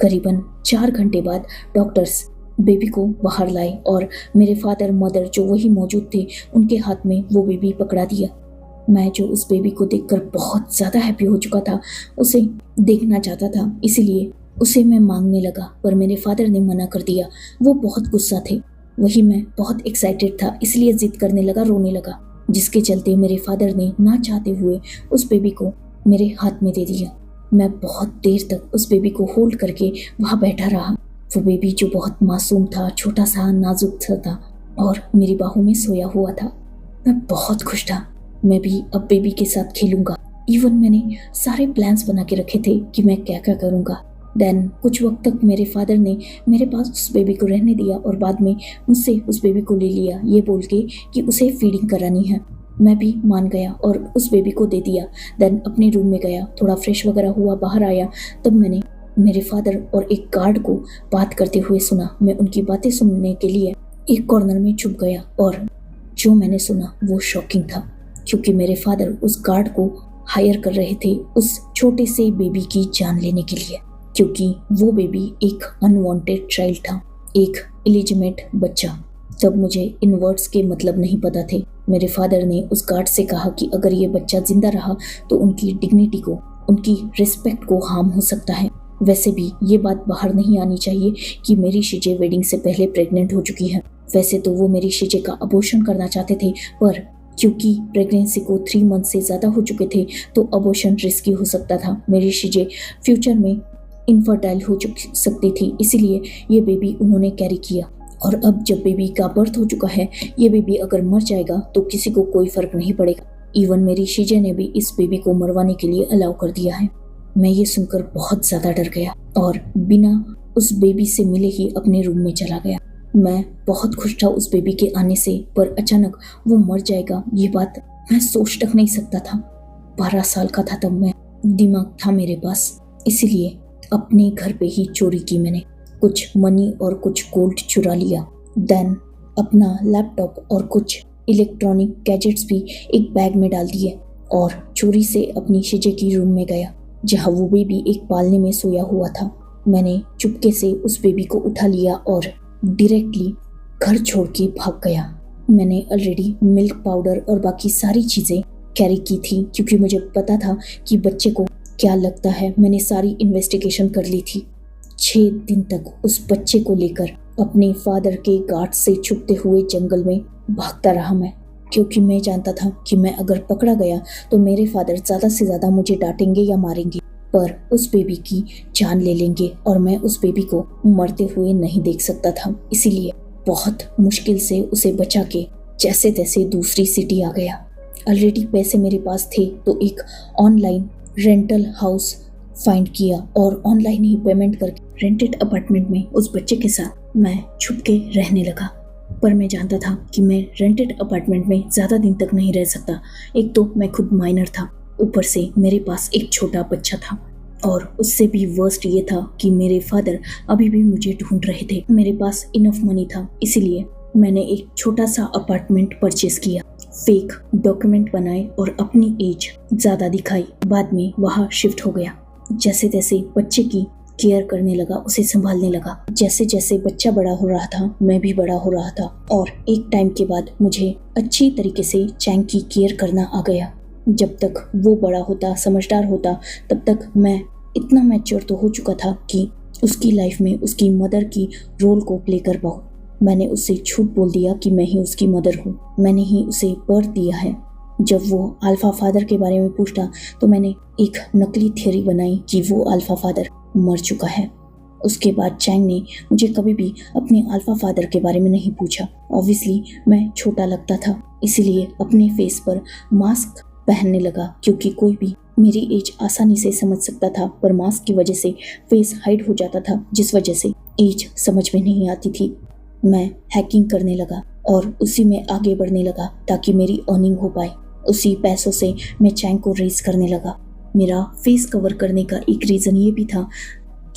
करीबन 4 घंटे बाद डॉक्टर्स बेबी को बाहर लाए और मेरे फादर मदर जो वही मौजूद थे उनके हाथ में वो बेबी पकड़ा दिया। मैं जो उस बेबी को देखकर बहुत ज़्यादा हैप्पी हो चुका था, उसे देखना चाहता था, इसीलिए उसे मैं मांगने लगा पर मेरे फादर ने मना कर दिया। वो बहुत गुस्सा थे। वही मैं बहुत एक्साइटेड था, इसलिए जिद करने लगा, रोने लगा, जिसके चलते मेरे फादर ने ना चाहते हुए उस बेबी को मेरे हाथ में दे दिया। मैं बहुत देर तक उस बेबी को होल्ड करके वहाँ बैठा रहा। वो बेबी जो बहुत मासूम था, छोटा सा नाजुक सा था और मेरी बाहों में सोया हुआ था। मैं बहुत खुश था। मैं भी अब बेबी के साथ खेलूंगा। इवन मैंने सारे प्लान्स बना के रखे थे कि मैं क्या क्या करूंगा। देन कुछ वक्त तक मेरे फादर ने मेरे पास उस बेबी को रहने दिया और बाद में मुझसे उस बेबी को ले लिया ये बोल के कि उसे फीडिंग करानी है। मैं भी मान गया और उस बेबी को दे दिया। देन अपने रूम में गया, थोड़ा फ्रेश वगैरह हुआ, बाहर आया, तब मैंने मेरे फादर और एक गार्ड को बात करते हुए सुना। मैं उनकी बातें सुनने के लिए एक कॉर्नर में छुप गया और जो मैंने सुना वो शॉकिंग था क्योंकि मेरे फादर उस गार्ड को हायर कर रहे थे उस छोटे से बेबी की जान लेने के लिए, क्योंकि वो बेबी एक अनवांटेड चाइल्ड था, एक इलिजिमेट बच्चा। तब मुझे इन वर्ड्स के मतलब नहीं पता थे। मेरे फादर ने उस गार्ड से कहा कि अगर ये बच्चा जिंदा रहा तो उनकी डिग्निटी को, उनकी रिस्पेक्ट को हार्म हो सकता है। वैसे भी ये बात बाहर नहीं आनी चाहिए कि मेरी शिजे वेडिंग से पहले प्रेग्नेंट हो चुकी है। वैसे तो वो मेरी शिजे का अबॉर्शन करना चाहते थे, पर क्योंकि प्रेगनेंसी को 3 मंथ से ज़्यादा हो चुके थे तो अबॉर्शन रिस्की हो सकता था। मेरी शीजे फ्यूचर में इनफर्टाइल हो सकती थी, इसीलिए ये बेबी उन्होंने कैरी किया। और अब जब बेबी का बर्थ हो चुका है, ये बेबी अगर मर जाएगा तो किसी को कोई फर्क नहीं पड़ेगा। इवन मेरी शीजे ने भी इस बेबी को मरवाने के लिए अलाउ कर दिया है। मैं ये सुनकर बहुत ज़्यादा डर गया और बिना उस बेबी से मिले ही अपने रूम में चला गया। मैं बहुत खुश था उस बेबी के आने से, पर अचानक वो मर जाएगा ये बात मैं सोच तक नहीं सकता था। 12 साल का था तब मैं, दिमाग था मेरे पास, इसीलिए अपने घर पे ही चोरी की मैंने। कुछ मनी और कुछ गोल्ड चुरा लिया। देन अपना लैपटॉप और कुछ इलेक्ट्रॉनिक गैजेट्स भी एक बैग में डाल दिए और चोरी से अपनी शीजे की रूम में गया जहाँ वो बेबी एक पालने में सोया हुआ था। मैंने चुपके से उस बेबी को उठा लिया और डायरेक्टली घर छोड़ के भाग गया। मैंने ऑलरेडी मिल्क पाउडर और बाकी सारी चीज़ें कैरी की थी क्योंकि मुझे पता था कि बच्चे को क्या लगता है। मैंने सारी इन्वेस्टिगेशन कर ली थी। 6 दिन तक उस बच्चे को लेकर अपने फादर के गार्ड से छुपते हुए जंगल में भागता रहा मैं, क्योंकि मैं जानता था कि मैं अगर पकड़ा गया तो मेरे फादर ज़्यादा से ज़्यादा मुझे डांटेंगे या मारेंगे, पर उस बेबी की जान ले लेंगे और मैं उस बेबी को मरते हुए नहीं देख सकता था। इसीलिए बहुत मुश्किल से उसे बचा के जैसे तैसे दूसरी सिटी आ गया। ऑलरेडी पैसे मेरे पास थे तो एक ऑनलाइन रेंटल हाउस फाइंड किया और ऑनलाइन ही पेमेंट करके रेंटेड अपार्टमेंट में उस बच्चे के साथ मैं छुप के रहने लगा। पर मैं जानता था कि मैं रेंटेड अपार्टमेंट में ज़्यादा दिन तक नहीं रह सकता। एक तो मैं खुद माइनर था, ऊपर से मेरे पास एक छोटा बच्चा था और उससे भी वर्स्ट ये था कि मेरे फादर अभी भी मुझे ढूंढ रहे थे। मेरे पास इनफ मनी था, इसीलिए मैंने एक छोटा सा अपार्टमेंट परचेस किया, फेक डॉक्यूमेंट बनाए और अपनी एज ज़्यादा दिखाई। बाद में वहाँ शिफ्ट हो गया। जैसे तैसे बच्चे की केयर करने लगा, उसे संभालने लगा। जैसे जैसे बच्चा बड़ा हो रहा था मैं भी बड़ा हो रहा था और एक टाइम के बाद मुझे अच्छी तरीके से चैंग की केयर करना आ गया। जब तक वो बड़ा होता, समझदार होता, तब तक मैं इतना मैच्योर तो हो चुका था कि उसकी लाइफ में उसकी मदर की रोल को प्ले कर पाऊँ। मैंने उससे झूठ बोल दिया कि मैं ही उसकी मदर हूँ, मैंने ही उसे बर्थ दिया है। जब वो अल्फा फादर के बारे में पूछता तो मैंने एक नकली थ्योरी बनाई कि वो अल्फा फादर मर चुका है। उसके बाद चैंग ने मुझे कभी भी अपने अल्फा फादर के बारे में नहीं पूछा। ऑब्वियसली मैं छोटा लगता था, इसीलिए अपने फेस पर मास्क पहनने लगा क्योंकि कोई भी मेरी एज आसानी से समझ सकता था, पर मास्क की वजह से फेस हाइड हो जाता था, जिस वजह से एज समझ में नहीं आती थी। मैं हैकिंग करने लगा और उसी में आगे बढ़ने लगा ताकि मेरी अर्निंग हो पाए। उसी पैसों से मैं चैंग को रेस करने लगा। मेरा फेस कवर करने का एक रीज़न ये भी था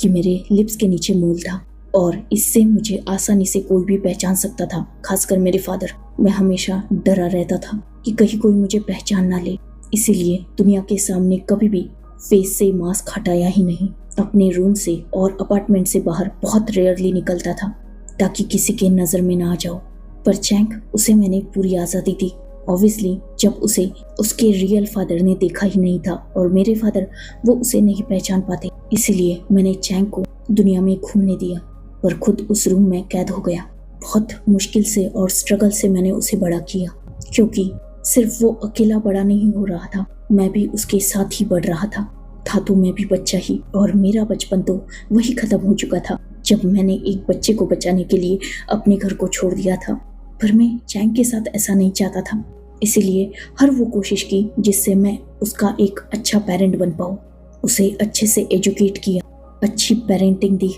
कि मेरे लिप्स के नीचे मोल था और इससे मुझे आसानी से कोई भी पहचान सकता था, खासकर मेरे फादर। मैं हमेशा डरा रहता था कि कहीं कोई मुझे पहचान ना ले, इसीलिए दुनिया के सामने कभी भी फेस से मास्क हटाया ही नहीं। अपने रूम से और अपार्टमेंट से बाहर बहुत रेयरली निकलता था ताकि किसी के नज़र में ना आ जाओ। पर चैंग, उसे मैंने पूरी आज़ादी दी। ऑब्वियसली जब उसे उसके रियल फादर ने देखा ही नहीं था और मेरे फादर वो उसे नहीं पहचान पाते, इसीलिए मैंने चैंग को दुनिया में घूमने दिया पर खुद उस रूम में कैद हो गया। बहुत मुश्किल से और स्ट्रगल से मैंने उसे बड़ा किया, क्योंकि सिर्फ वो अकेला बड़ा नहीं हो रहा था, मैं भी उसके साथ ही बढ़ रहा था तो मैं भी बच्चा ही। और मेरा बचपन तो वही खत्म हो चुका था जब मैंने एक बच्चे को बचाने के लिए अपने घर को छोड़ दिया था। पर मैं चैंग के साथ ऐसा नहीं चाहता था, इसीलिए हर वो कोशिश की जिससे मैं उसका एक अच्छा पेरेंट बन पाऊँ। उसे अच्छे से एजुकेट किया, अच्छी पेरेंटिंग दी,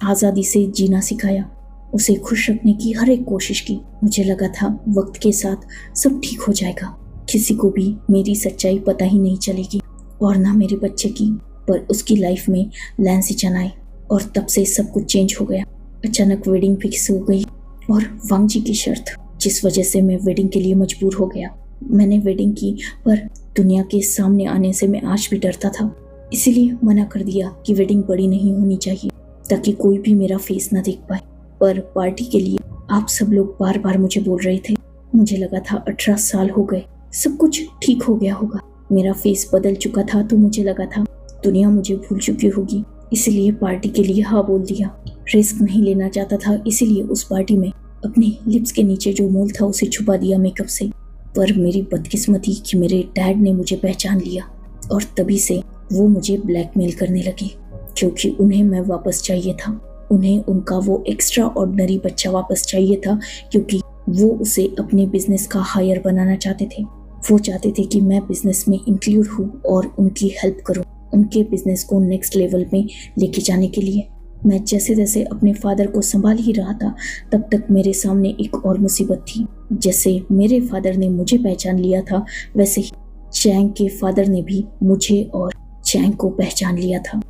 आज़ादी से जीना सिखाया, उसे खुश रखने की हर एक कोशिश की। मुझे लगा था वक्त के साथ सब ठीक हो जाएगा, किसी को भी मेरी सच्चाई पता ही नहीं चलेगी और ना मेरे बच्चे की। पर उसकी लाइफ में लैंसिचन आई और तब से सब कुछ चेंज हो गया। अचानक वेडिंग फिक्स हो गई और वांग जी की शर्त, जिस वजह से मैं वेडिंग के लिए मजबूर हो गया। मैंने वेडिंग की पर दुनिया के सामने आने से मैं आज भी डरता था, इसीलिए मना कर दिया कि वेडिंग बड़ी नहीं होनी चाहिए ताकि कोई भी मेरा फेस ना देख पाए। पर पार्टी के लिए आप सब लोग बार बार मुझे बोल रहे थे। मुझे लगा था 18 साल हो गए, सब कुछ ठीक हो गया होगा। मेरा फेस बदल चुका था तो मुझे लगा था दुनिया मुझे भूल चुकी होगी, इसलिए पार्टी के लिए हाँ बोल दिया। रिस्क नहीं लेना चाहता था, इसीलिए उस पार्टी में अपने लिप्स के नीचे जो मोल था उसे छुपा दिया मेकअप से। पर मेरी बदकिस्मती कि मेरे डैड ने मुझे पहचान लिया और तभी से वो मुझे ब्लैकमेल करने लगे, क्योंकि उन्हें मैं वापस चाहिए था। उन्हें उनका वो एक्स्ट्रा ऑर्डिनरी बच्चा वापस चाहिए था, क्योंकि वो उसे अपने बिजनेस का हायर बनाना चाहते थे। वो चाहते थे कि मैं बिजनेस में इंक्लूड हूँ और उनकी हेल्प करूँ उनके बिजनेस को नेक्स्ट लेवल में लेके जाने के लिए। मैं जैसे जैसे अपने फादर को संभाल ही रहा था, तब तक मेरे सामने एक और मुसीबत थी। जैसे मेरे फादर ने मुझे पहचान लिया था, वैसे ही चैंग के फादर ने भी मुझे और चैंग को पहचान लिया था।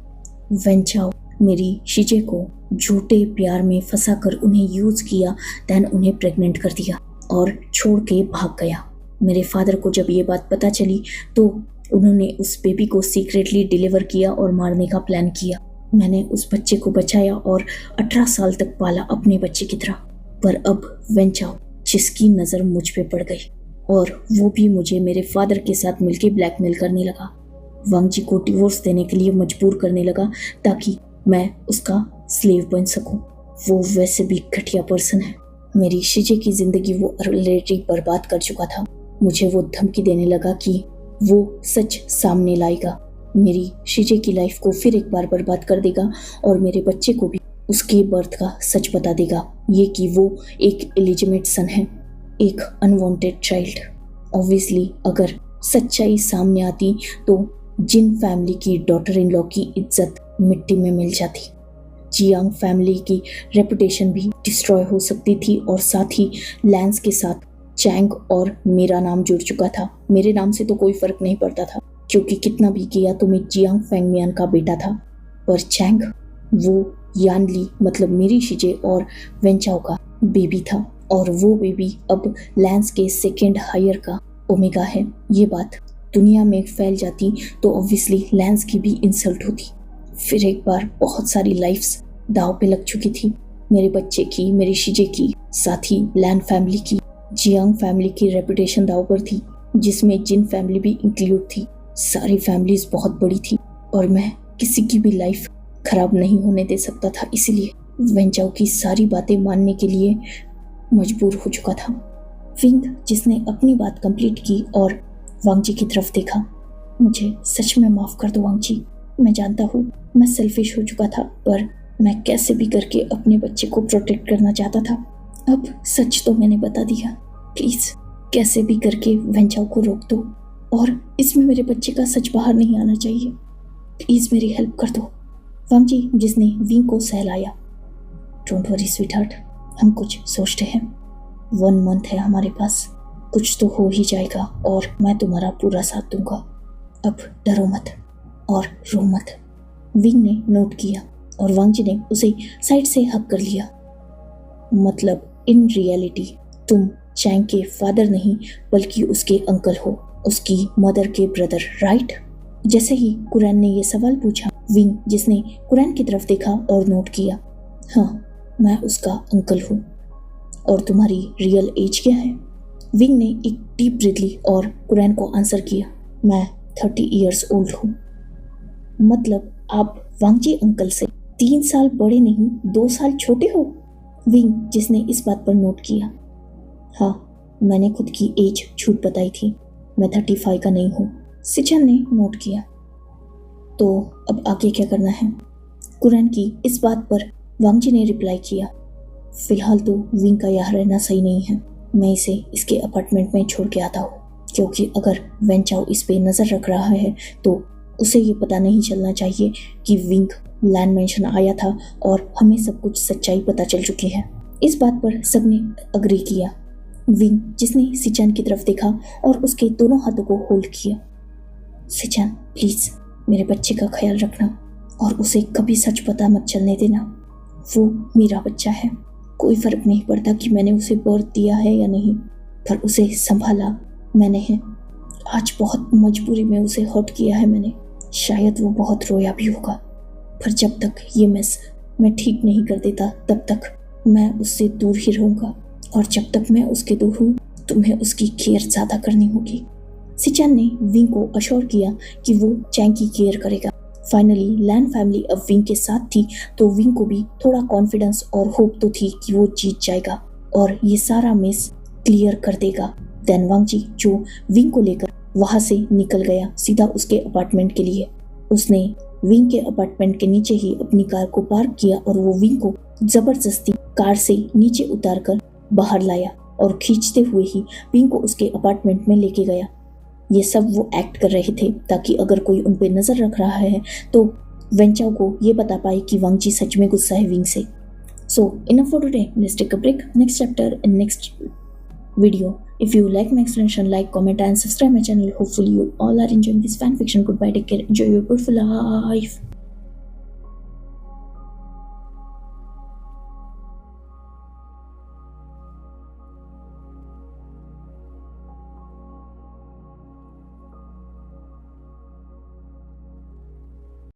वेंचाओ मेरी शीजे को झूठे प्यार में फंसाकर उन्हें यूज किया, देन उन्हें प्रेग्नेंट कर दिया और छोड़ के भाग गया। मेरे फादर को जब ये बात पता चली तो उन्होंने उस बेबी को सीक्रेटली डिलीवर किया और मारने का प्लान किया। मैंने उस बच्चे को बचाया और 18 साल तक पाला अपने बच्चे की तरह। पर अब वेंचाओ जिसकी नज़र मुझ पे पड़ गई और वो भी मुझे मेरे फादर के साथ मिलकर ब्लैकमेल करने लगा। वांगजी को डिवोर्स देने के लिए मजबूर करने लगा ताकि मैं उसका स्लेव बन सकूं। वो वैसे भी घटिया पर्सन है। मेरी शीजे की जिंदगी वो ऑलरेडी बर्बाद कर चुका था। मुझे वो धमकी देने लगा कि वो सच सामने लाएगा, मेरी शीजे की लाइफ को फिर एक बार बर्बाद कर देगा और मेरे बच्चे को भी उसके बर्थ का सच बता देगा, ये कि वो एक इलिजिमेट सन है, एक अनवांटेड चाइल्ड। ऑब्वियसली अगर सच्चाई सामने आती तो जिन फैमिली की डॉटर इन लॉ की इज्जत मिट्टी में मिल जाती। जियांग फैमिली की रेपुटेशन भी डिस्ट्रॉय हो सकती थी और साथ ही लैंस के साथ चैंग और मेरा नाम जुड़ चुका था। मेरे नाम से तो कोई फर्क नहीं पड़ता था, क्योंकि कितना भी किया तो मैं जियांग फेंगमियान का बेटा था। पर चैंग वो यानली मतलब मेरी शीजे और वेंचाओ का बेबी था और वो बेबी अब लैंस के सेकेंड हायर का ओमेगा है। ये बात दुनिया में फैल जाती तो ऑब्वियसली लैंस की भी इंसल्ट होती। फिर एक बार बहुत सारी लाइफ्स दाव पे लग चुकी थी, मेरे बच्चे की, मेरी शीजे की, साथ ही लैन फैमिली की। जियांग फैमिली की रेपुटेशन दाव पर थी, जिसमें जिन फैमिली भी इंक्लूड थी। सारी फैमिलीज बहुत बड़ी थी और मैं किसी की भी लाइफ खराब नहीं होने दे सकता था, इसलिए वेंचाओ की सारी बातें मानने के लिए मजबूर हो चुका था। विंग जिसने अपनी बात कंप्लीट की और वांगजी की तरफ देखा। मुझे सच में माफ कर दो वांगजी, मैं जानता हूँ मैं सेल्फिश हो चुका था, पर मैं कैसे भी करके अपने बच्चे को प्रोटेक्ट करना चाहता था। अब सच तो मैंने बता दिया, प्लीज कैसे भी करके वेंचाओ को रोक दो और इसमें मेरे बच्चे का सच बाहर नहीं आना चाहिए। प्लीज मेरी हेल्प कर दो। वांगजी जिसने विंग को सहलाया। डोंट वरी स्वीटहार्ट, हम कुछ सोचते हैं। 1 मंथ है हमारे पास, कुछ तो हो ही जाएगा और मैं तुम्हारा पूरा साथ दूंगा। अब डरो मत और रो मत। विंग ने नोट किया और वांगजी ने उसे साइड से हक कर लिया। मतलब इन रियलिटी तुम चैंग के फादर नहीं बल्कि उसके अंकल हो, उसकी मदर के ब्रदर, राइट? जैसे ही कुरैन ने यह सवाल पूछा, विंग जिसने कुरैन की तरफ देखा और नोट किया, हाँ मैं उसका अंकल हूँ। और तुम्हारी रियल एज क्या है? विंग ने एक डीप ब्रीथ ली और कुरैन को आंसर किया, मैं 30 ईयर्स ओल्ड हूँ। मतलब आप वांगजी अंकल से 3 साल बड़े नहीं 2 साल छोटे हो? विंग जिसने इस बात पर नोट किया, हाँ मैंने खुद की एज झूठ बताई थी, मैं 35 का नहीं हूँ। सिचन ने नोट किया। तो अब आगे क्या करना है? कुरैन की इस बात पर वांगजी ने रिप्लाई किया, फिलहाल तो विंग का यहाँ रहना सही नहीं है, मैं इसे इसके अपार्टमेंट में छोड़ के आता हूँ, क्योंकि अगर वेंचाओ इस पे नज़र रख रहा है तो उसे ये पता नहीं चलना चाहिए कि विंग लैंड मेंशन आया था और हमें सब कुछ सच्चाई पता चल चुकी है। इस बात पर सबने अग्री किया। विंग जिसने सिचन की तरफ देखा और उसके दोनों हाथों को होल्ड किया, सिचन प्लीज मेरे बच्चे का ख्याल रखना और उसे कभी सच पता मत चलने देना। वो मेरा बच्चा है, कोई फर्क नहीं पड़ता कि मैंने उसे बर्थ दिया है या नहीं, पर उसे संभाला मैंने है। आज बहुत मजबूरी में उसे हर्ट किया है मैंने, शायद वो बहुत रोया भी होगा, पर जब तक ये मेस मैं ठीक नहीं कर देता तब तक मैं उससे दूर ही रहूँगा, और जब तक मैं उसके दूर हूँ तुम्हें उसकी केयर ज़्यादा करनी होगी। सिचन ने विंग को अश्योर किया कि वो चैंग की केयर करेगा। फाइनली लैन फैमिली अब विंग के साथ थी तो विंग को भी थोड़ा कॉन्फिडेंस और होप तो थी कि वो जीत जाएगा और ये सारा मेस क्लियर कर देगा। देन वांग जी जो विंग को लेकर वहां से निकल गया सीधा उसके अपार्टमेंट के लिए। उसने विंग के अपार्टमेंट के नीचे ही अपनी कार को पार्क किया और वो विंग को जबरदस्ती कार से नीचे उतारकर बाहर लाया और खींचते हुए ही विंग को उसके अपार्टमेंट में लेके गया। ये सब वो एक्ट कर रहे थे ताकि अगर कोई उन पे नजर रख रहा है तो वेंचाओ को ये बता पाए कि वांग जी सच में गुस्सा है विंग से। So enough for today, let's take a break, next chapter in next video. If you like my explanation, like, comment and subscribe my channel. Hopefully you all are enjoying this fan fiction. Goodbye, take care, enjoy your beautiful life.